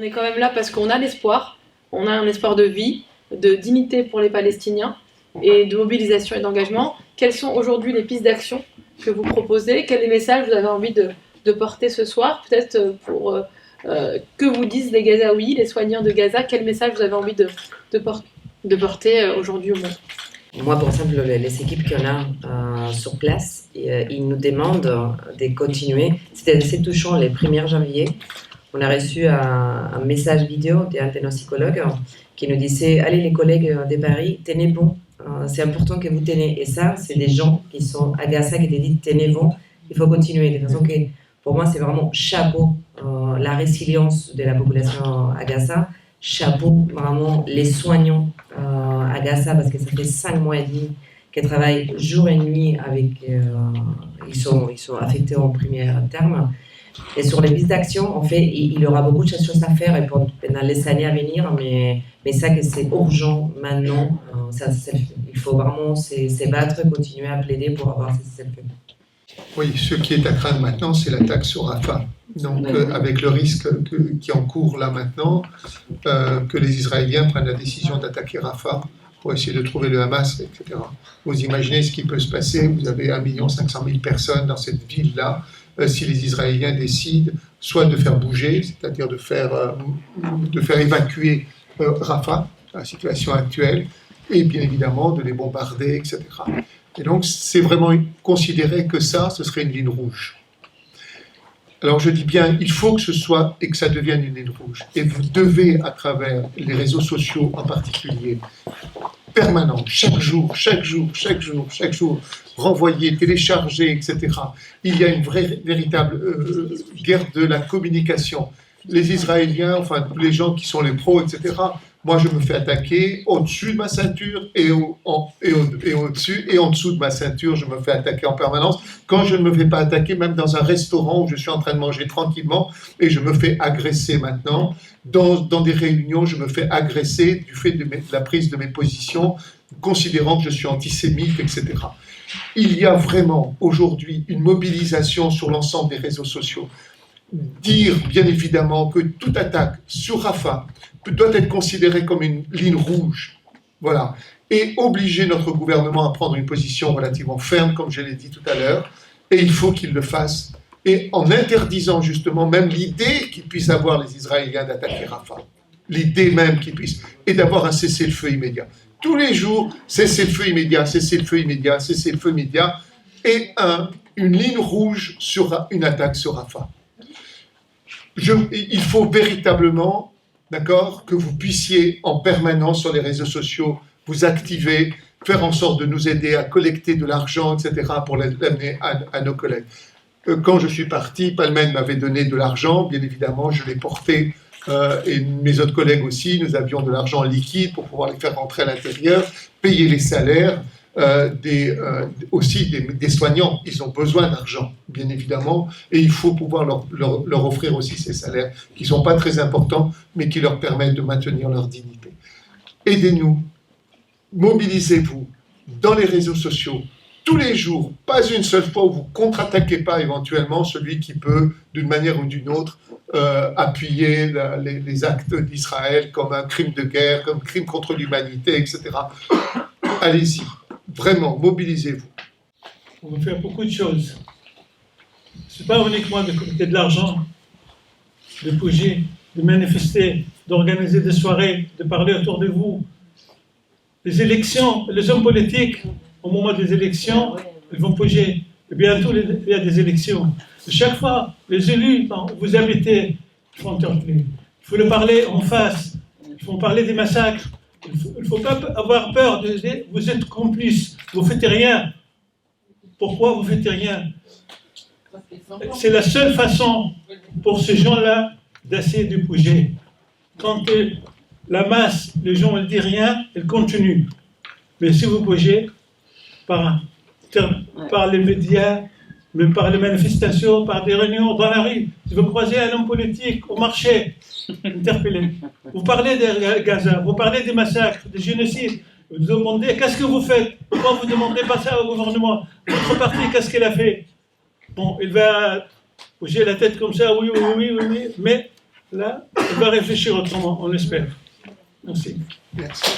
On est quand même là parce qu'on a l'espoir, on a un espoir de vie, de dignité pour les Palestiniens et de mobilisation et d'engagement. Quelles sont aujourd'hui les pistes d'action que vous proposez? Quels messages vous avez envie de porter ce soir? Peut-être pour que vous disent les Gazaouis, les soignants de Gaza, quel message vous avez envie de porter aujourd'hui au monde? Moi, par exemple, les équipes qu'on a sur place, ils nous demandent de continuer. C'était assez touchant le 1er janvier. On a reçu un message vidéo d'un de nos psychologues qui nous disait « Allez les collègues de Paris, tenez bon, c'est important que vous tenez ». Et ça, c'est des gens qui sont à Gaza qui te disent « Tenez bon, il faut continuer ». De façon que, pour moi, c'est vraiment chapeau la résilience de la population à Gaza, chapeau vraiment les soignants à Gaza, parce que ça fait 5 mois et demi qu'ils travaillent jour et nuit avec... ils sont affectés en premier terme. Et sur les pistes d'action, en fait, il y aura beaucoup de choses à faire pendant les années à venir, mais ça que c'est urgent maintenant, il faut vraiment se battre, continuer à plaider pour avoir ces cessez-le-feu. Oui, ce qui est à craindre maintenant, c'est l'attaque sur Rafah. Donc, avec le risque qui encourt là maintenant, que les Israéliens prennent la décision d'attaquer Rafah pour essayer de trouver le Hamas, etc. Vous imaginez ce qui peut se passer, vous avez 1 500 000 personnes dans cette ville-là, si les Israéliens décident soit de faire bouger, c'est-à-dire de faire évacuer Rafah, la situation actuelle, et bien évidemment de les bombarder, etc. Et donc c'est vraiment considérer que ça, ce serait une ligne rouge. Alors je dis bien, il faut que ce soit et que ça devienne une ligne rouge. Et vous devez, à travers les réseaux sociaux en particulier, permanent, chaque jour, renvoyer, télécharger, etc. Il y a une véritable guerre de la communication. Les Israéliens, enfin tous les gens qui sont les pros, etc. Moi, je me fais attaquer au-dessus de ma ceinture et au-dessus et en dessous de ma ceinture, je me fais attaquer en permanence. Quand je ne me fais pas attaquer, même dans un restaurant où je suis en train de manger tranquillement et je me fais agresser maintenant, dans des réunions, je me fais agresser du fait de la prise de mes positions, considérant que je suis antisémite, etc. Il y a vraiment aujourd'hui une mobilisation sur l'ensemble des réseaux sociaux. Dire bien évidemment que toute attaque sur Rafah doit être considérée comme une ligne rouge, voilà, et obliger notre gouvernement à prendre une position relativement ferme, comme je l'ai dit tout à l'heure, et il faut qu'il le fasse, et en interdisant justement même l'idée qu'ils puissent avoir les Israéliens d'attaquer Rafah, l'idée même qu'ils puissent, et d'avoir un cessez-le-feu immédiat. Tous les jours, cessez-le-feu immédiat, cessez-le-feu immédiat, cessez-le-feu immédiat, et une ligne rouge sur une attaque sur Rafah. Il faut véritablement, d'accord, que vous puissiez en permanence sur les réseaux sociaux vous activer, faire en sorte de nous aider à collecter de l'argent, etc., pour l'amener à nos collègues. Quand je suis parti, Palmen m'avait donné de l'argent, bien évidemment, je l'ai porté, et mes autres collègues aussi, nous avions de l'argent liquide pour pouvoir les faire rentrer à l'intérieur, payer les salaires, aussi des soignants. Ils ont besoin d'argent, bien évidemment, et il faut pouvoir leur offrir aussi ces salaires qui ne sont pas très importants, mais qui leur permettent de maintenir leur dignité. Aidez-nous, mobilisez-vous dans les réseaux sociaux, tous les jours, pas une seule fois où vous ne contre-attaquez pas éventuellement celui qui peut, d'une manière ou d'une autre, appuyer les actes d'Israël comme un crime de guerre, comme crime contre l'humanité, etc. Allez-y. Vraiment, mobilisez-vous. On veut faire beaucoup de choses. Ce n'est pas uniquement de collecter de l'argent, de bouger, de manifester, d'organiser des soirées, de parler autour de vous. Les élections, les hommes politiques, au moment des élections, ils vont bouger. Et bientôt, il y a des élections. Et chaque fois, les élus, vous habitez, ils font interpeller. Il faut le parler en face. Il faut parler des massacres. Il ne faut pas avoir peur de dire vous êtes complices, vous ne faites rien. Pourquoi vous ne faites rien? C'est la seule façon pour ces gens-là d'essayer de bouger. Quand la masse, les gens ne disent rien, ils continuent. Mais si vous bougez, par les médias, même par les manifestations, par des réunions dans la rue, si vous croisez un homme politique au marché, interpellé. Vous parlez de Gaza, vous parlez des massacres, des génocides, vous demandez qu'est-ce que vous faites? Pourquoi vous ne demandez pas ça au gouvernement? Votre parti, qu'est-ce qu'il a fait? Bon, il va bouger la tête comme ça, oui, mais là, elle va réfléchir autrement, on l'espère. Merci. Merci.